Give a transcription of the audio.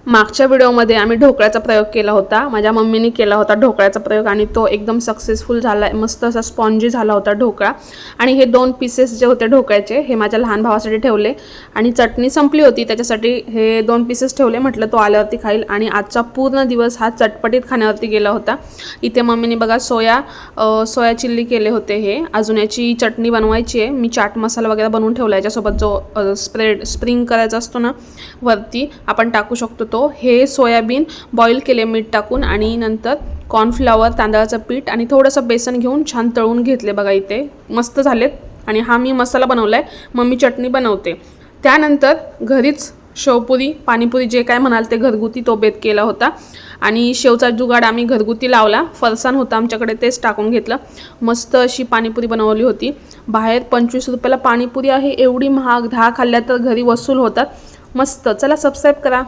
मागच्या व्हिडिओमध्ये आम्ही ढोकळ्याचा प्रयोग केला होता, माझ्या मम्मीने केला होता ढोकळ्याचा प्रयोग आणि तो एकदम सक्सेसफुल झाला, मस्त असा स्पॉन्जी झाला होता ढोकळा। आणि हे 2 पीसेस जे होते ढोकळ्याचे हे माझ्या लहान भावासाठी ठेवले आणि चटणी संपली होती त्याच्यासाठी हे 2 पीसेस ठेवले, म्हटलं तो आल्यावरती खाईल। आणि आजचा पूर्ण दिवस हा चटपटीत खाण्यावरती गेला होता। इथे मम्मीने बघा सोया चिल्ली केले होते, हे अजून याची चटणी बनवायची आहे, मी चाट मसाला वगैरे बनवून ठेवला, याच्यासोबत जो स्प्रिंग करायचा असतो ना वरती आपण टाकू शकतो तो। हे सोयाबीन बॉईल केले मीठ टाकून आणि नंतर कॉर्नफ्लॉवर, तांदळाचं पीठ आणि थोडंसं बेसन घेऊन छान तळून घेतले, बघा इथे मस्त झालेत। आणि हा मी मसाला बनवलाय, मम्मी चटणी बनवते। त्यानंतर घरीच शेवपुरी पाणीपुरी जे काय म्हणाल ते घरगुती तो बेत केला होता आणि शेवचा जुगाड आम्ही घरगुती लावला, फरसाण होता आमच्याकडे तेच टाकून घेतलं, मस्त अशी पाणीपुरी बनवली होती। बाहेर 25 रुपयाला पाणीपुरी आहे, एवढी महाग, 10 खाल्ल्या तर घरी वसूल होतात। मस्त, चला सबस्क्राईब करा।